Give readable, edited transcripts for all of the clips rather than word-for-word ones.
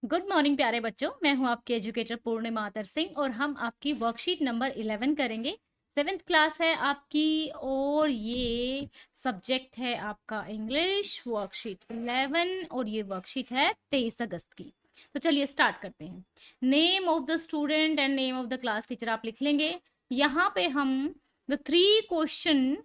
Good morning प्यारे बच्चों। मैं हूं आपकी एजुकेटर पूर्णिमा आदर सिंह और हम आपकी वर्कशीट नंबर 11 करेंगे। 7th क्लास है आपकी और ये सब्जेक्ट है आपका इंग्लिश। वर्कशीट 11 और ये वर्कशीट है 23 अगस्त की। तो चलिए स्टार्ट करते हैं। Name of the student and name of the class teacher आप लिख लेंगे। यहाँ पे हम द 3 क्वेश्चन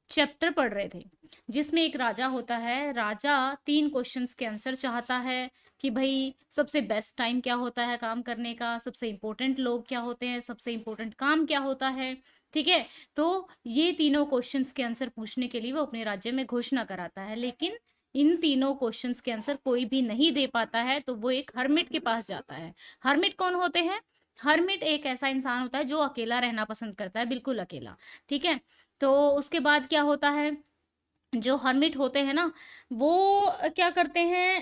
चैप्टर पढ़ रहे थे जिसमें एक राजा होता है। राजा 3 क्वेश्चंस के आंसर चाहता है कि भाई सबसे बेस्ट टाइम क्या होता है काम करने का, सबसे इंपॉर्टेंट लोग क्या होते हैं, सबसे इंपॉर्टेंट काम क्या होता है। ठीक है, तो ये तीनों क्वेश्चंस के आंसर पूछने के लिए वो अपने राज्य में घोषणा कराता है, लेकिन इन तीनों क्वेश्चंस के आंसर कोई भी नहीं दे पाता है तो वो एक हर्मिट के पास जाता है। हर्मिट कौन होते हैं? हर्मिट एक ऐसा इंसान होता है जो अकेला रहना पसंद करता है, बिल्कुल अकेला। ठीक है, तो उसके बाद क्या होता है, जो हर्मिट होते हैं ना वो क्या करते हैं,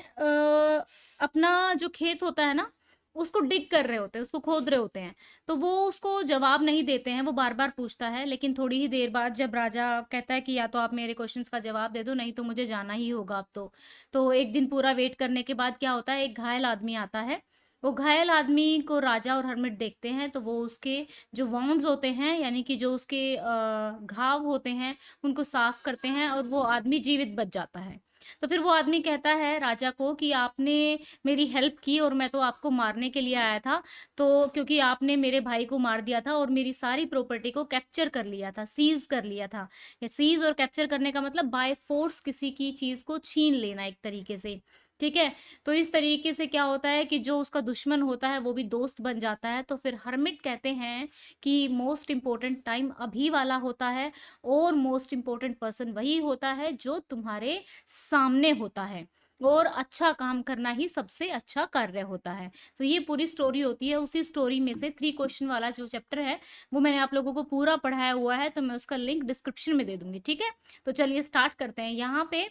अपना जो खेत होता है ना उसको डिग कर रहे होते हैं, उसको खोद रहे होते हैं। तो वो उसको जवाब नहीं देते हैं, वो बार बार पूछता है, लेकिन थोड़ी ही देर बाद जब राजा कहता है कि या तो आप मेरे क्वेश्चंस का जवाब दे दो, नहीं तो मुझे जाना ही होगा अब तो एक दिन पूरा वेट करने के बाद क्या होता है, एक घायल आदमी आता है। वो घायल आदमी को राजा और हर्मिट देखते हैं तो वो उसके जो वाउंड्स होते हैं यानी कि जो उसके घाव होते हैं उनको साफ करते हैं और वो आदमी जीवित बच जाता है। तो फिर वो आदमी कहता है राजा को कि आपने मेरी हेल्प की और मैं तो आपको मारने के लिए आया था, तो क्योंकि आपने मेरे भाई को मार दिया था और मेरी सारी प्रॉपर्टी को कैप्चर कर लिया था, सीज कर लिया था। या सीज और कैप्चर करने का मतलब बाय फोर्स किसी की चीज को छीन लेना एक तरीके से। ठीक है, तो इस तरीके से क्या होता है कि जो उसका दुश्मन होता है वो भी दोस्त बन जाता है। तो फिर हर्मिट कहते हैं कि मोस्ट इम्पोर्टेंट टाइम अभी वाला होता है और मोस्ट इम्पोर्टेंट पर्सन वही होता है जो तुम्हारे सामने होता है और अच्छा काम करना ही सबसे अच्छा कार्य होता है। तो ये पूरी स्टोरी होती है। उसी स्टोरी में से 3 क्वेश्चन वाला जो चैप्टर है वो मैंने आप लोगों को पूरा पढ़ाया हुआ है, तो मैं उसका लिंक डिस्क्रिप्शन में दे दूंगी। ठीक है, तो चलिए स्टार्ट करते हैं। यहाँ पे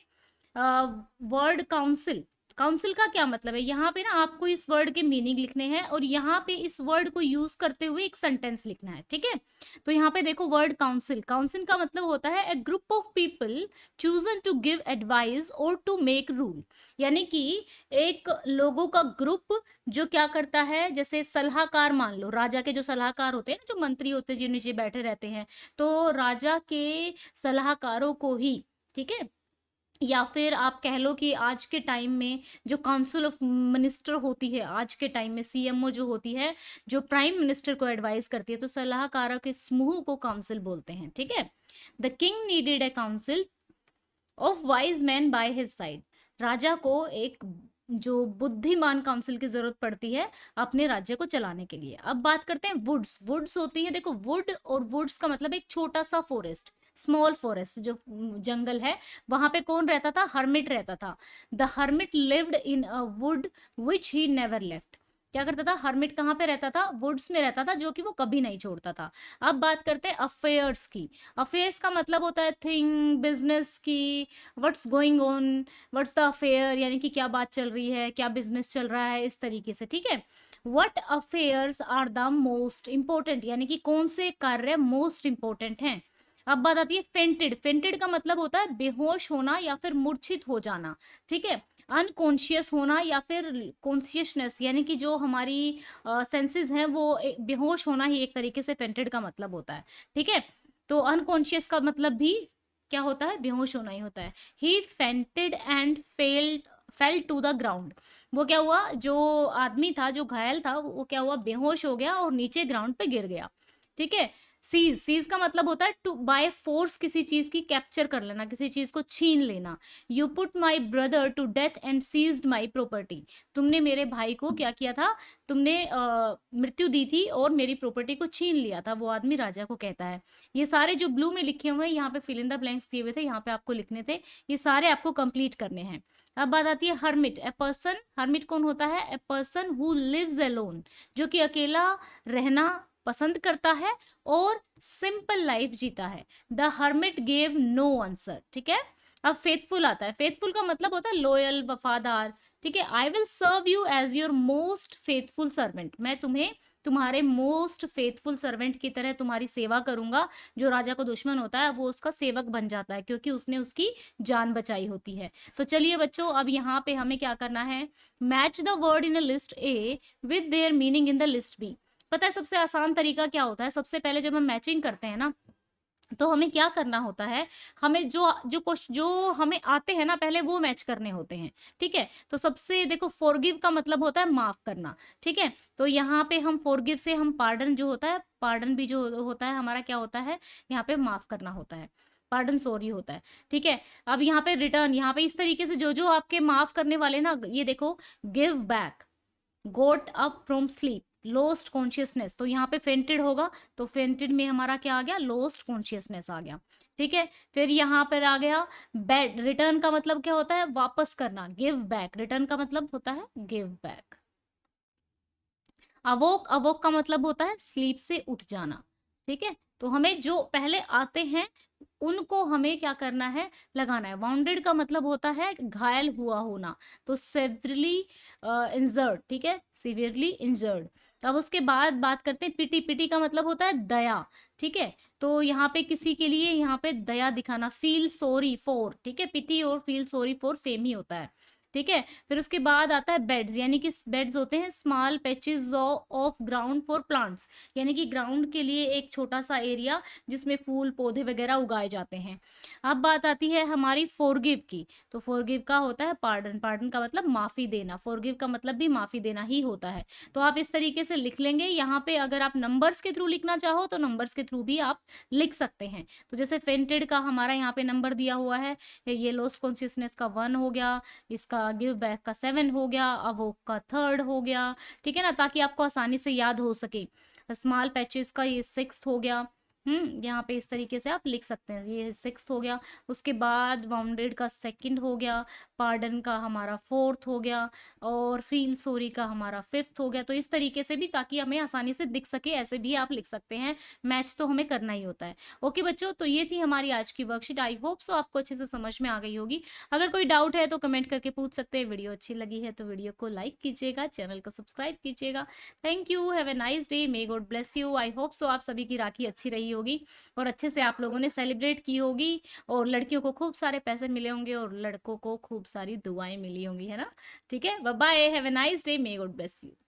वर्ड काउंसिल, काउंसिल का क्या मतलब है, यहाँ पे ना आपको इस वर्ड के मीनिंग लिखने हैं और यहाँ पे इस वर्ड को यूज करते हुए एक सेंटेंस लिखना है। ठीक है, तो यहाँ पे देखो वर्ड काउंसिल, काउंसिल का मतलब होता है a group of people chosen to give advice और टू मेक रूल। यानी कि एक लोगों का ग्रुप जो क्या करता है, जैसे सलाहकार, मान लो राजा के जो सलाहकार होते हैं ना, जो मंत्री होते हैं जो नीचे बैठे रहते हैं, तो राजा के सलाहकारों को ही, ठीक है, या फिर आप कह लो कि आज के टाइम में जो काउंसिल ऑफ मिनिस्टर होती है, आज के टाइम में सीएमओ जो होती है, जो प्राइम मिनिस्टर को एडवाइस करती है, तो सलाहकारों के समूह को काउंसिल बोलते हैं। ठीक है, the king needed a council of wise man by his side. राजा को एक जो बुद्धिमान काउंसिल की जरूरत पड़ती है अपने राज्य को चलाने के लिए। अब बात करते हैं वुड्स। वुड्स होती है, देखो वुड और वुड्स का मतलब एक छोटा सा फॉरेस्ट, स्मॉल फॉरेस्ट, जो जंगल है, वहां पे कौन रहता था? हर्मिट रहता था। The hermit lived in a would which he never left. क्या करता था हर्मिट? कहाँ पे रहता था? वुड्स में रहता था, जो कि वो कभी नहीं छोड़ता था। अब बात करते हैं अफेयर्स की। अफेयर्स का मतलब होता है थिंग, बिजनेस की, what's going on, what's the affair, यानी कि क्या बात चल रही है, क्या बिजनेस चल रहा है, इस तरीके से। ठीक है, what affairs are the most important, यानी कि कौन से कार्य मोस्ट इंपॉर्टेंट हैं। अब बात आती है फेंटेड। फेंटेड का मतलब होता है बेहोश होना या फिर मूर्छित हो जाना। ठीक है, अनकॉन्शियस होना या फिर कॉन्शियसनेस, यानी कि जो हमारी सेंसेस हैं वो बेहोश होना ही एक तरीके से फेंटेड का मतलब होता है। ठीक है, तो अनकॉन्शियस का मतलब भी क्या होता है? बेहोश होना ही होता है। He fainted and fell to the ground. वो क्या हुआ, जो आदमी था, जो घायल था, वो क्या हुआ, बेहोश हो गया और नीचे ग्राउंड पे गिर गया। ठीक है, सीज, सीज का मतलब होता है टू बाय फोर्स किसी चीज की कैप्चर कर लेना, किसी चीज को छीन लेना। You put my brother to death and seized my property. तुमने मेरे भाई को क्या किया था? तुमने मृत्यु दी थी और मेरी प्रॉपर्टी को छीन लिया था, वो आदमी राजा को कहता है। ये सारे जो ब्लू में लिखे हुए हैं, यहाँ पे फिल इन द ब्लैंक्स दिए हुए थे, यहाँ पे आपको लिखने थे, ये सारे आपको कंप्लीट करने हैं। अब बात आती है हर्मिट। ए पर्सन, हर्मिट कौन होता है? A person who lives alone, जो कि अकेला रहना पसंद करता है और सिंपल लाइफ जीता है। The hermit gave no answer. ठीक है, अब फेथफुल आता है। फेथफुल का मतलब होता है लॉयल, वफादार। ठीक है, I will serve you as your most faithful servant. मैं तुम्हें तुम्हारे मोस्ट फेथफुल सर्वेंट की तरह तुम्हारी सेवा करूंगा। जो राजा को दुश्मन होता है वो उसका सेवक बन जाता है, क्योंकि उसने उसकी जान बचाई होती है। तो चलिए बच्चों, अब यहाँ पे हमें क्या करना है, match the word in a list A with their meaning in the list B. पता है सबसे आसान तरीका क्या होता है, सबसे पहले जब हम मैचिंग करते हैं ना, तो हमें क्या करना होता है, हमें जो हमें आते हैं ना पहले वो मैच करने होते हैं। ठीक है, तो सबसे देखो, फॉरगिव का मतलब होता है माफ करना। ठीक है, तो यहाँ पे हम फॉरगिव से हम पार्डन जो होता है, पार्डन भी जो होता है हमारा क्या होता है, यहाँ पे माफ करना होता है, पार्डन सॉरी होता है। ठीक है, अब यहाँ पे रिटर्न, यहाँ पे इस तरीके से जो जो आपके माफ करने वाले ना, ये देखो, give back, goat up from sleep, lost consciousness, तो यहाँ पे फेंटेड होगा, तो फेंटेड में हमारा क्या आ गया, लोस्ट कॉन्शियसनेस आ गया। ठीक है, फिर यहाँ पर आ गया बैड, रिटर्न का मतलब क्या होता है, वापस करना, गिव बैक, रिटर्न का मतलब होता है गिव बैक। अवोक, अवोक का मतलब होता है स्लीप से उठ जाना। ठीक है, तो हमें जो पहले आते हैं उनको हमें क्या करना है, लगाना है। वाउंडेड का मतलब होता है घायल हुआ होना, तो सेवरली इंजर्ड। ठीक है, सिवियरली इंजर्ड। अब उसके बाद बात करते हैं पिटी, पिटी का मतलब होता है दया। ठीक है, तो यहाँ पे किसी के लिए यहाँ पे दया दिखाना, फील सॉरी फॉर। ठीक है, पिटी और फील सॉरी फॉर सेम ही होता है। ठीक है, फिर उसके बाद आता है बेड्स, यानी कि बेड्स होते हैं small patches of ground for plants, यानी कि ग्राउंड के लिए एक छोटा सा एरिया जिसमें फूल पौधे वगैरह उगाए जाते हैं। अब बात आती है हमारी फॉरगिव की, तो फॉरगिव का होता है पार्डन, पार्डन का मतलब माफी देना, फॉरगिव का मतलब भी माफी देना ही होता है। तो आप इस तरीके से लिख लेंगे। यहाँ पे अगर आप नंबर्स के थ्रू लिखना चाहो तो नंबर्स के थ्रू भी आप लिख सकते हैं। तो जैसे फेंटेड का हमारा यहाँ पे नंबर दिया हुआ है, ये लॉस्ट कॉन्शियसनेस का 1 हो गया, इसका गिव बैक का 7 हो गया, अवोक का 3rd हो गया। ठीक है ना, ताकि आपको आसानी से याद हो सके। स्मॉल पैचेस का ये 6th हो गया। यहाँ पे इस तरीके से आप लिख सकते हैं, ये 6th हो गया। उसके बाद वाउंडेड का 2nd हो गया, पार्डन का हमारा 4th हो गया, और फील सॉरी का हमारा 5th हो गया। तो इस तरीके से भी, ताकि हमें आसानी से दिख सके, ऐसे भी आप लिख सकते हैं। मैच तो हमें करना ही होता है। ओके बच्चों, तो ये थी हमारी आज की वर्कशीट। आई होप सो आपको अच्छे से समझ में आ गई होगी। अगर कोई डाउट है तो कमेंट करके पूछ सकते हैं। वीडियो अच्छी लगी है तो वीडियो को लाइक कीजिएगा, चैनल को सब्सक्राइब कीजिएगा। Thank you, have a nice day, may God bless you. I hope so आप सभी की राखी अच्छी रही होगी और अच्छे से आप लोगों ने सेलिब्रेट की होगी, और लड़कियों को खूब सारे पैसे मिले होंगे और लड़कों को खूब सारी दुआएं मिली होंगी, है ना। ठीक है, bye bye, have a nice day, may God bless you.